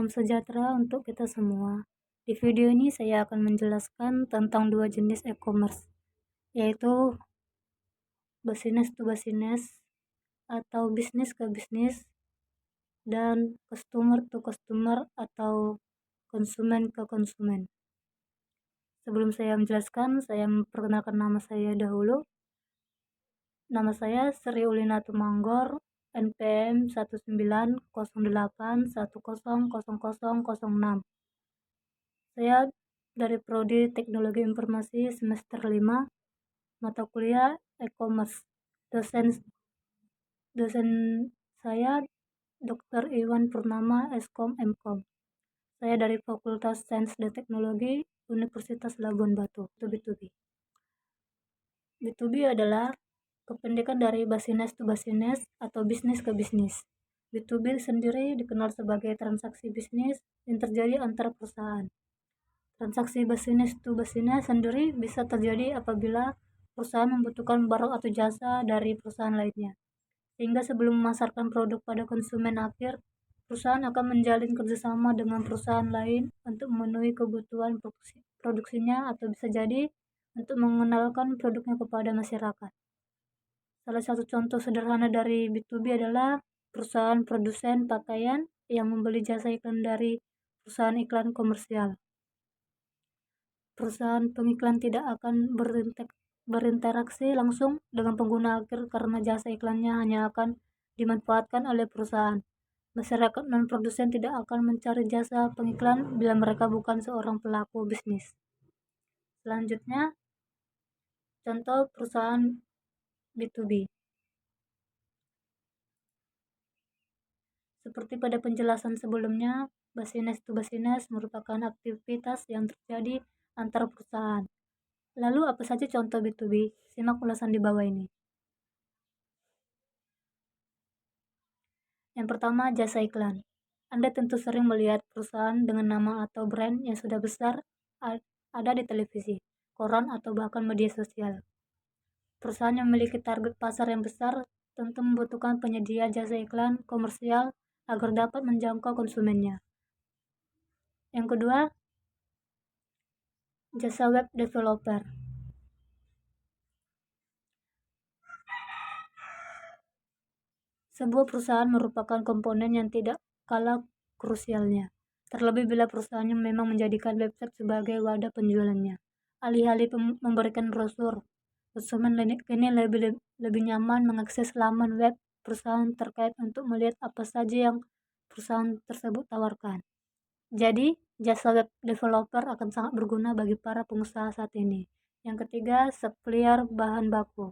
Salam sejahtera untuk kita semua. Di video ini saya akan menjelaskan tentang dua jenis e-commerce, yaitu business to business atau bisnis ke bisnis dan customer to customer atau konsumen ke konsumen. Sebelum saya menjelaskan, saya memperkenalkan nama saya dahulu. Nama saya Sri Ulina Tumanggor, NPM 1908100006. Saya dari Prodi Teknologi Informasi semester 5, mata kuliah e-commerce. Dosen saya Dr. Iwan Purnama, Eskom Mkom. Saya dari Fakultas Sains dan Teknologi Universitas Labuan Batu, B2B. B2B adalah kependekan dari business to business atau bisnis ke bisnis. B2B sendiri dikenal sebagai transaksi bisnis yang terjadi antar perusahaan. Transaksi business to business sendiri bisa terjadi apabila perusahaan membutuhkan barang atau jasa dari perusahaan lainnya. Sehingga sebelum memasarkan produk pada konsumen akhir, perusahaan akan menjalin kerjasama dengan perusahaan lain untuk memenuhi kebutuhan produksinya atau bisa jadi untuk mengenalkan produknya kepada masyarakat. Salah satu contoh sederhana dari B2B adalah perusahaan produsen pakaian yang membeli jasa iklan dari perusahaan iklan komersial. Perusahaan pengiklan tidak akan berinteraksi langsung dengan pengguna akhir karena jasa iklannya hanya akan dimanfaatkan oleh perusahaan. Masyarakat non-produsen tidak akan mencari jasa pengiklan bila mereka bukan seorang pelaku bisnis. Selanjutnya, contoh perusahaan B2B. Seperti pada penjelasan sebelumnya, business to business merupakan aktivitas yang terjadi antar perusahaan. Lalu apa saja contoh B2B? Simak ulasan di bawah ini. Yang pertama, jasa iklan. Anda tentu sering melihat perusahaan dengan nama atau brand yang sudah besar ada di televisi, koran, atau bahkan media sosial. Perusahaan yang memiliki target pasar yang besar tentu membutuhkan penyedia jasa iklan komersial agar dapat menjangkau konsumennya. Yang kedua, jasa web developer. Sebuah perusahaan merupakan komponen yang tidak kalah krusialnya, terlebih bila perusahaannya memang menjadikan website sebagai wadah penjualannya. Alih-alih memberikan brosur, konsumen kini lebih nyaman mengakses laman web perusahaan terkait untuk melihat apa saja yang perusahaan tersebut tawarkan. Jadi, jasa web developer akan sangat berguna bagi para pengusaha saat ini. Yang ketiga, supplier bahan baku.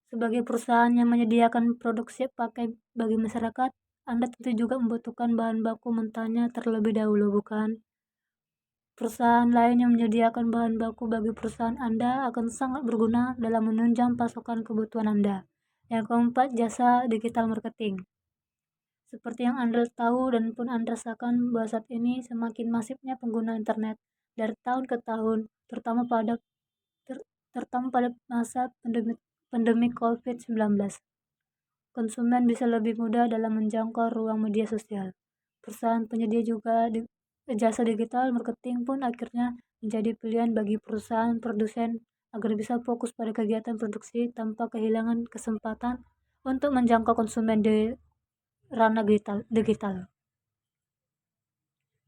Sebagai perusahaan yang menyediakan produk siap pakai bagi masyarakat, Anda tentu juga membutuhkan bahan baku mentahnya terlebih dahulu, bukan? Perusahaan lain yang menyediakan bahan baku bagi perusahaan Anda akan sangat berguna dalam menunjang pasokan kebutuhan Anda. Yang keempat, jasa digital marketing. Seperti yang Anda tahu dan pun Anda rasakan bahwa saat ini semakin masifnya pengguna internet dari tahun ke tahun, terutama pada masa pandemi COVID-19. Konsumen bisa lebih mudah dalam menjangkau ruang media sosial. Perusahaan penyedia juga jasa digital marketing pun akhirnya menjadi pilihan bagi perusahaan produsen agar bisa fokus pada kegiatan produksi tanpa kehilangan kesempatan untuk menjangkau konsumen di ranah digital.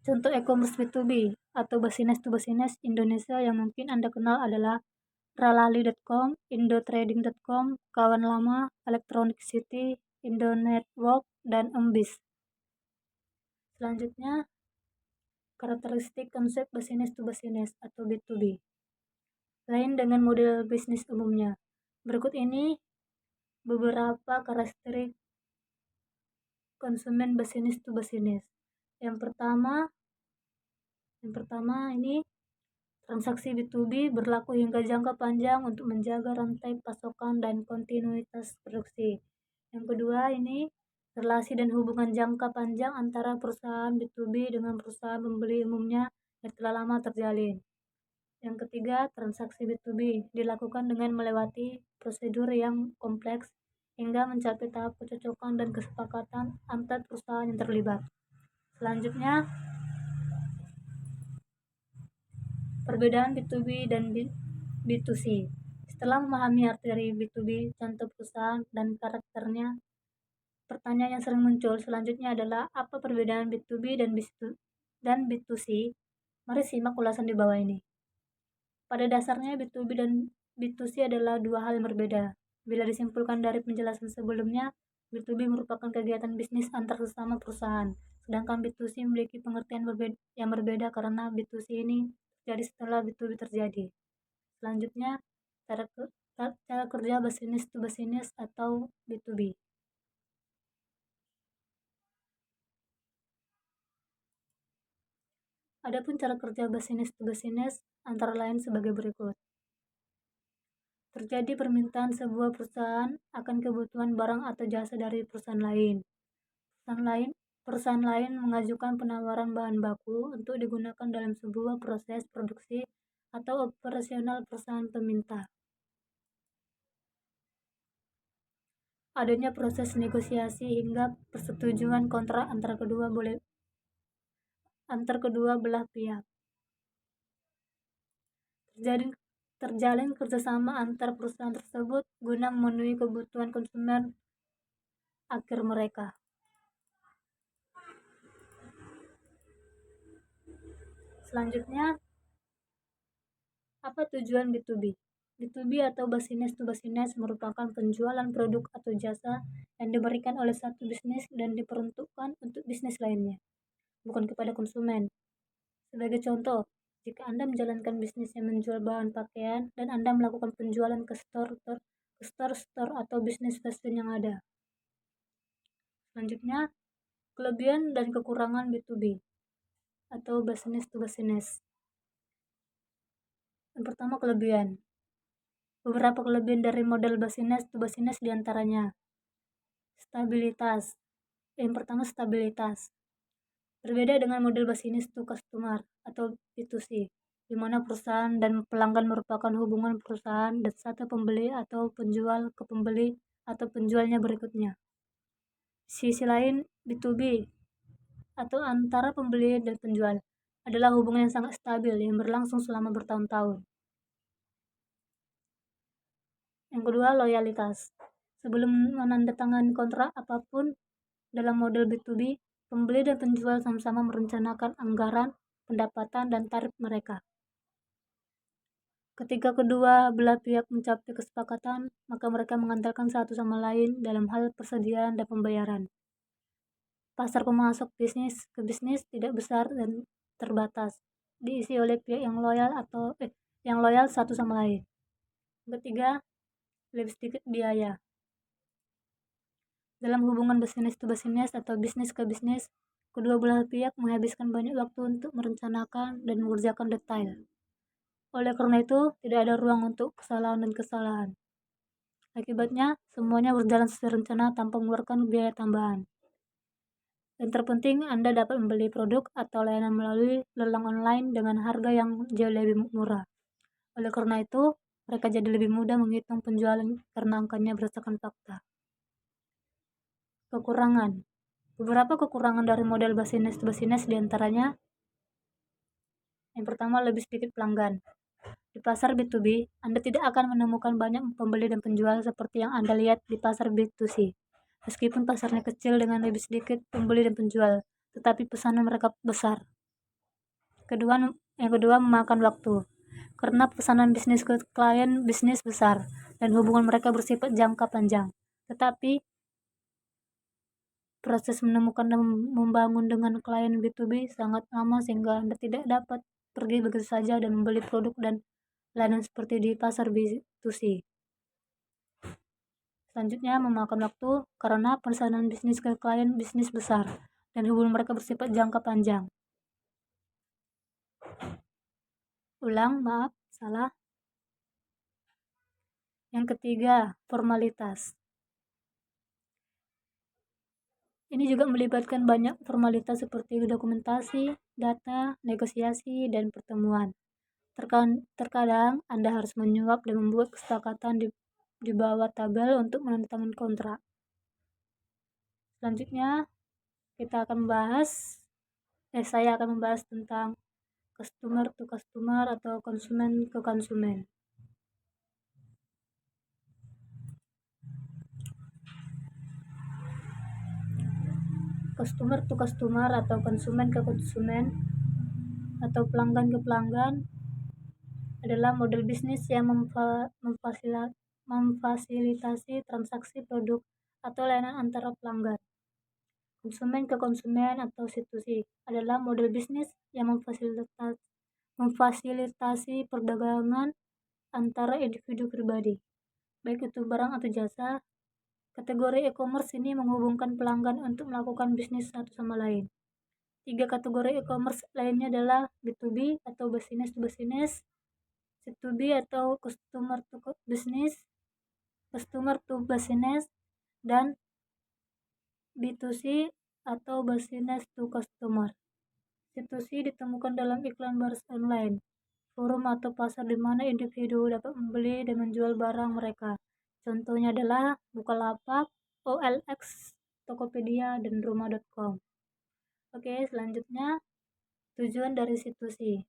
Contoh e-commerce B2B atau business to business Indonesia yang mungkin Anda kenal adalah Ralali.com, Indotrading.com, Kawan Lama, Electronic City, Indonetwork, dan Embis. Selanjutnya, karakteristik konsep business to business atau B2B. Lain dengan model bisnis umumnya. Berikut ini beberapa karakteristik konsumen business to business. Yang pertama ini transaksi B2B berlaku hingga jangka panjang untuk menjaga rantai pasokan dan kontinuitas produksi. Yang kedua ini relasi dan hubungan jangka panjang antara perusahaan B2B dengan perusahaan pembeli umumnya yang telah lama terjalin. Yang ketiga, transaksi B2B dilakukan dengan melewati prosedur yang kompleks hingga mencapai tahap kecocokan dan kesepakatan antar perusahaan yang terlibat. Selanjutnya, perbedaan B2B dan B2C. Setelah memahami arti dari B2B, contoh perusahaan, dan karakternya, pertanyaan yang sering muncul selanjutnya adalah apa perbedaan B2B dan B2C? Mari simak ulasan di bawah ini. Pada dasarnya B2B dan B2C adalah dua hal yang berbeda. Bila disimpulkan dari penjelasan sebelumnya, B2B merupakan kegiatan bisnis antar sesama perusahaan, sedangkan B2C memiliki pengertian yang berbeda karena B2C ini terjadi setelah B2B terjadi. Selanjutnya, cara kerja business to business atau B2B. Adapun cara kerja business to business antara lain sebagai berikut. Terjadi permintaan sebuah perusahaan akan kebutuhan barang atau jasa dari perusahaan lain. Perusahaan lain mengajukan penawaran bahan baku untuk digunakan dalam sebuah proses produksi atau operasional perusahaan peminta. Adanya proses negosiasi hingga persetujuan kontrak antara kedua belah pihak. Terjalin kerjasama antar perusahaan tersebut guna memenuhi kebutuhan konsumen akhir mereka. Selanjutnya, apa tujuan B2B? B2B atau business to business merupakan penjualan produk atau jasa yang diberikan oleh satu bisnis dan diperuntukkan untuk bisnis lainnya, bukan kepada konsumen. Sebagai contoh, jika Anda menjalankan bisnis yang menjual bahan pakaian dan Anda melakukan penjualan ke store atau bisnis fashion yang ada. Selanjutnya, kelebihan dan kekurangan B2B atau business to business. Yang pertama, kelebihan. Beberapa kelebihan dari model business to business diantaranya stabilitas. Yang pertama, stabilitas. Berbeda dengan model business to customer atau B2C, di mana perusahaan dan pelanggan merupakan hubungan perusahaan dan satu pembeli atau penjual ke pembeli atau penjualnya berikutnya. Sisi lain, B2B atau antara pembeli dan penjual adalah hubungan yang sangat stabil yang berlangsung selama bertahun-tahun. Yang kedua, loyalitas. Sebelum menandatangani kontrak apapun dalam model B2B, pembeli dan penjual sama-sama merencanakan anggaran, pendapatan, dan tarif mereka. Ketika kedua belah pihak mencapai kesepakatan, maka mereka mengandalkan satu sama lain dalam hal persediaan dan pembayaran. Pasar pemasok bisnis ke bisnis tidak besar dan terbatas, diisi oleh pihak yang loyal satu sama lain. Ketiga, lebih sedikit biaya. Dalam hubungan bisnis to bisnis atau bisnis ke bisnis, kedua belah pihak menghabiskan banyak waktu untuk merencanakan dan mengerjakan detail. Oleh karena itu, tidak ada ruang untuk kesalahan. Akibatnya, semuanya berjalan sesuai rencana tanpa mengeluarkan biaya tambahan. Yang terpenting, Anda dapat membeli produk atau layanan melalui lelang online dengan harga yang jauh lebih murah. Oleh karena itu, mereka jadi lebih mudah menghitung penjualan karena angkanya berdasarkan fakta. Kekurangan. Beberapa kekurangan dari model business to business diantaranya, yang pertama, lebih sedikit pelanggan. Di pasar B2B, Anda tidak akan menemukan banyak pembeli dan penjual seperti yang Anda lihat di pasar B2C. Meskipun pasarnya kecil dengan lebih sedikit pembeli dan penjual, tetapi pesanan mereka besar. Yang kedua, memakan waktu. Karena pesanan bisnis ke klien bisnis besar dan hubungan mereka bersifat jangka panjang. Tetapi proses menemukan dan membangun dengan klien B2B sangat lama sehingga Anda tidak dapat pergi begitu saja dan membeli produk dan layanan seperti di pasar B2C. Selanjutnya, memakan waktu karena pesanan bisnis ke klien bisnis besar dan hubungan mereka bersifat jangka panjang. Salah. Yang ketiga, formalitas. Ini juga melibatkan banyak formalitas seperti dokumentasi, data, negosiasi, dan pertemuan. Terkadang Anda harus menyuap dan membuat kesepakatan di bawah tabel untuk menandatangani kontrak. Selanjutnya saya akan membahas tentang customer to customer atau konsumen ke konsumen. Customer to customer atau konsumen ke konsumen atau pelanggan ke pelanggan adalah model bisnis yang memfasilitasi transaksi produk atau layanan antara pelanggan. Konsumen ke konsumen atau C2C adalah model bisnis yang memfasilitasi perdagangan antara individu pribadi, baik itu barang atau jasa. Kategori e-commerce ini menghubungkan pelanggan untuk melakukan bisnis satu sama lain. 3 kategori e-commerce lainnya adalah B2B atau business to business, C2B atau customer to business, dan B2C atau business to customer. C2C ditemukan dalam iklan baris online, forum atau pasar di mana individu dapat membeli dan menjual barang mereka. Contohnya adalah Bukalapak, OLX, Tokopedia, dan Rumah.com. Oke, selanjutnya tujuan dari C2C.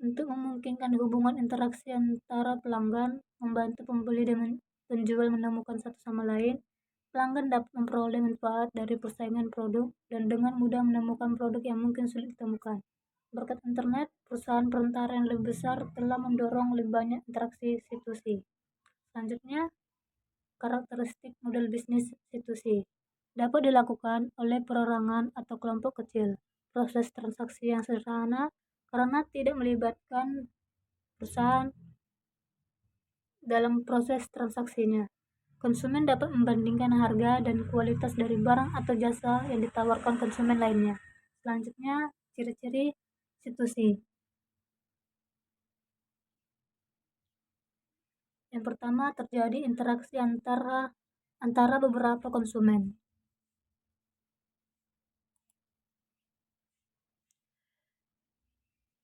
Untuk memungkinkan hubungan interaksi antara pelanggan, membantu pembeli dan penjual menemukan satu sama lain, pelanggan dapat memperoleh manfaat dari persaingan produk dan dengan mudah menemukan produk yang mungkin sulit ditemukan. Berkat internet, perusahaan perantara yang lebih besar telah mendorong lebih banyak interaksi C2C. Selanjutnya, karakteristik model bisnis C2C dapat dilakukan oleh perorangan atau kelompok kecil. Proses transaksi yang sederhana karena tidak melibatkan perusahaan dalam proses transaksinya. Konsumen dapat membandingkan harga dan kualitas dari barang atau jasa yang ditawarkan konsumen lainnya. Selanjutnya, ciri-ciri C2C. Yang pertama, terjadi interaksi antara beberapa konsumen.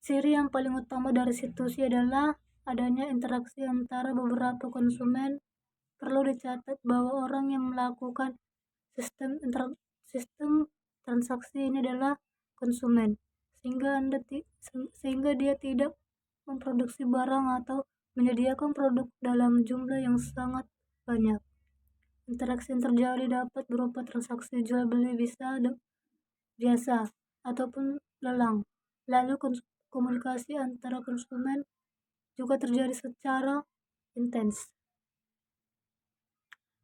Ciri yang paling utama dari C2C adalah adanya interaksi antara beberapa konsumen. Perlu dicatat bahwa orang yang melakukan sistem transaksi ini adalah konsumen, sehingga dia tidak memproduksi barang atau menyediakan produk dalam jumlah yang sangat banyak. Interaksi yang terjadi dapat berupa transaksi jual beli biasa ataupun lelang. Lalu komunikasi antara konsumen juga terjadi secara intens.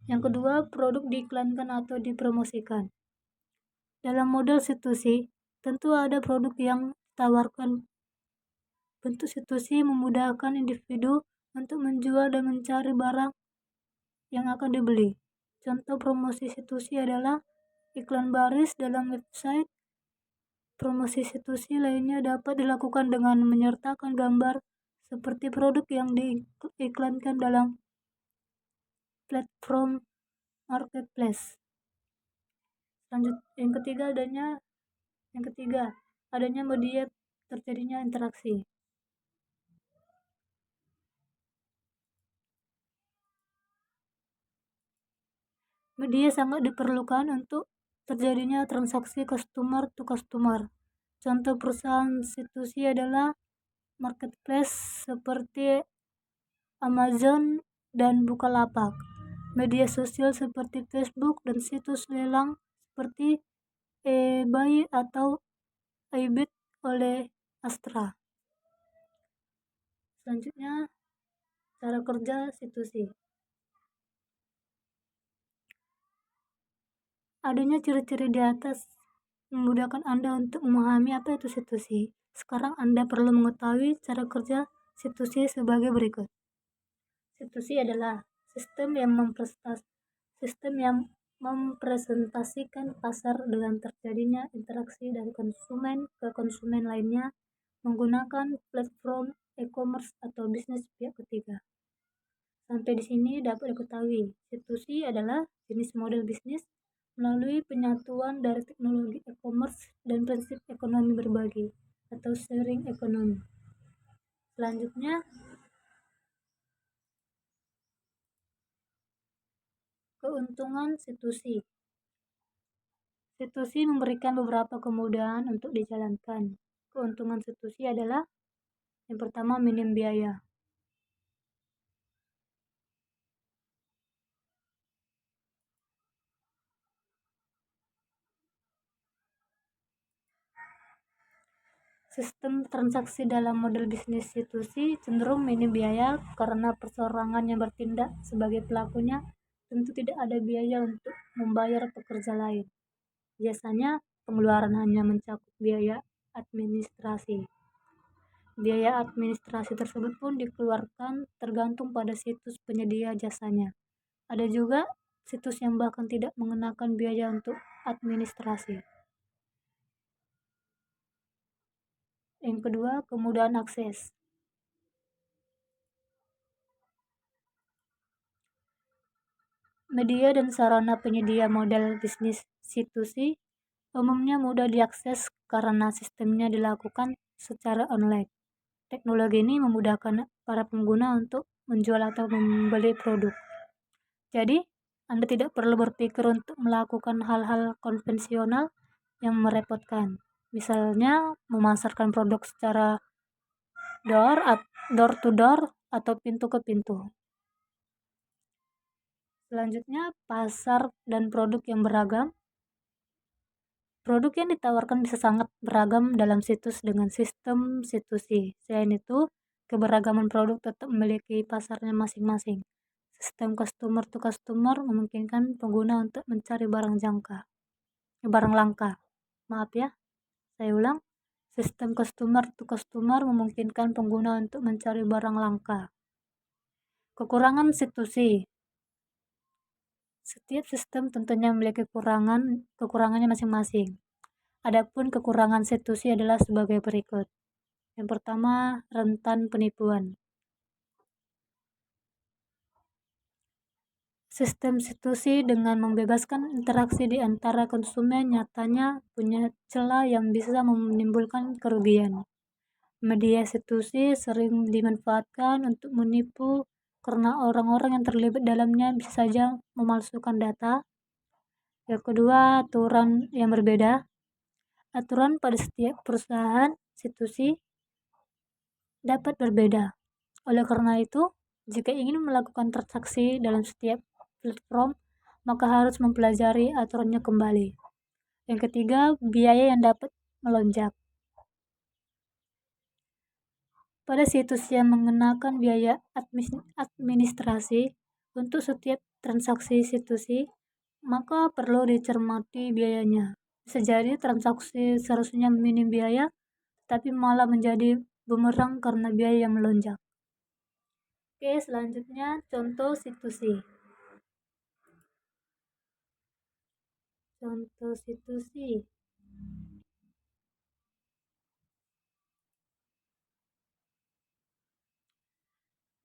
Yang kedua, produk diiklankan atau dipromosikan. Dalam model C2C, tentu ada produk yang ditawarkan. Bentuk C2C memudahkan individu untuk menjual dan mencari barang yang akan dibeli. Contoh promosi C2C adalah iklan baris dalam website. Promosi C2C lainnya dapat dilakukan dengan menyertakan gambar seperti produk yang diiklankan dalam platform marketplace. Yang ketiga, adanya media terjadinya interaksi. Media sangat diperlukan untuk terjadinya transaksi customer to customer. Contoh perusahaan C2C adalah marketplace seperti Amazon dan Bukalapak, media sosial seperti Facebook, dan situs lelang seperti eBay atau iBid oleh Astra. Selanjutnya, cara kerja C2C. Adanya ciri-ciri di atas memudahkan Anda untuk memahami apa itu C2C. Sekarang Anda perlu mengetahui cara kerja C2C sebagai berikut. C2C adalah sistem yang mempresentasikan pasar dengan terjadinya interaksi dari konsumen ke konsumen lainnya menggunakan platform e-commerce atau bisnis pihak ketiga. Sampai di sini dapat diketahui, C2C adalah jenis model bisnis melalui penyatuan dari teknologi e-commerce dan prinsip ekonomi berbagi. atau sharing economy. Selanjutnya, keuntungan situsi. Situsi memberikan beberapa kemudahan untuk dijalankan. Keuntungan situsi adalah yang pertama, minim biaya. Sistem transaksi dalam model bisnis situsi cenderung minim biaya karena perseorangan yang bertindak sebagai pelakunya tentu tidak ada biaya untuk membayar pekerja lain. Biasanya pengeluaran hanya mencakup biaya administrasi. Biaya administrasi tersebut pun dikeluarkan tergantung pada situs penyedia jasanya. Ada juga situs yang bahkan tidak mengenakan biaya untuk administrasi. Yang kedua, kemudahan akses. Media dan sarana penyedia model bisnis situsi umumnya mudah diakses karena sistemnya dilakukan secara online. Teknologi ini memudahkan para pengguna untuk menjual atau membeli produk. Jadi, Anda tidak perlu berpikir untuk melakukan hal-hal konvensional yang merepotkan. Misalnya, memasarkan produk secara door to door atau pintu ke pintu. Selanjutnya, pasar dan produk yang beragam. Produk yang ditawarkan bisa sangat beragam dalam situs dengan sistem situsi. Selain itu, keberagaman produk tetap memiliki pasarnya masing-masing. Sistem customer to customer memungkinkan pengguna untuk mencari barang langka. Maaf ya, saya ulang. Sistem customer to customer memungkinkan pengguna untuk mencari barang langka. Kekurangan situsi. Setiap sistem tentunya memiliki kekurangannya masing-masing. Adapun kekurangan situsi adalah sebagai berikut. Yang pertama, rentan penipuan. Sistem situsi dengan membebaskan interaksi di antara konsumen nyatanya punya celah yang bisa menimbulkan kerugian. Media situsi sering dimanfaatkan untuk menipu karena orang-orang yang terlibat dalamnya bisa saja memalsukan data. Yang kedua, aturan yang berbeda. Aturan pada setiap perusahaan situsi dapat berbeda. Oleh karena itu, jika ingin melakukan transaksi dalam setiap platform, maka harus mempelajari aturannya kembali. Yang ketiga, biaya yang dapat melonjak. Pada situs yang mengenakan biaya administrasi untuk setiap transaksi situsi, maka perlu dicermati biayanya. Bisa jadi transaksi seharusnya minim biaya, tapi malah menjadi bumerang karena biaya yang melonjak. Oke, selanjutnya contoh situsi. Contoh situsi.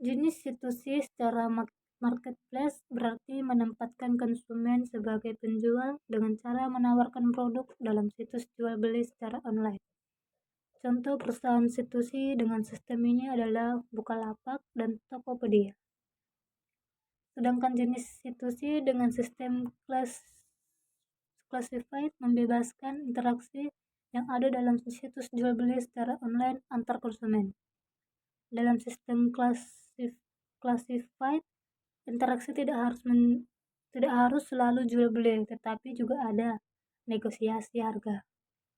Jenis situsi secara marketplace berarti menempatkan konsumen sebagai penjual dengan cara menawarkan produk dalam situs jual beli secara online. Contoh perusahaan situsi dengan sistem ini adalah Bukalapak dan Tokopedia. Sedangkan jenis situsi dengan sistem classified membebaskan interaksi yang ada dalam situs jual beli secara online antar konsumen. Dalam sistem classified, interaksi tidak harus selalu jual beli, tetapi juga ada negosiasi harga.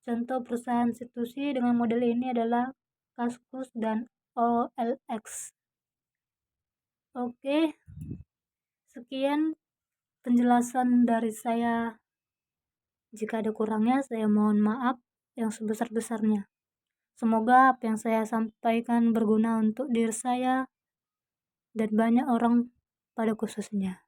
Contoh perusahaan situsi dengan model ini adalah Kaskus dan OLX. Oke, sekian penjelasan dari saya. Jika ada kurangnya, saya mohon maaf yang sebesar-besarnya. Semoga apa yang saya sampaikan berguna untuk diri saya dan banyak orang pada khususnya.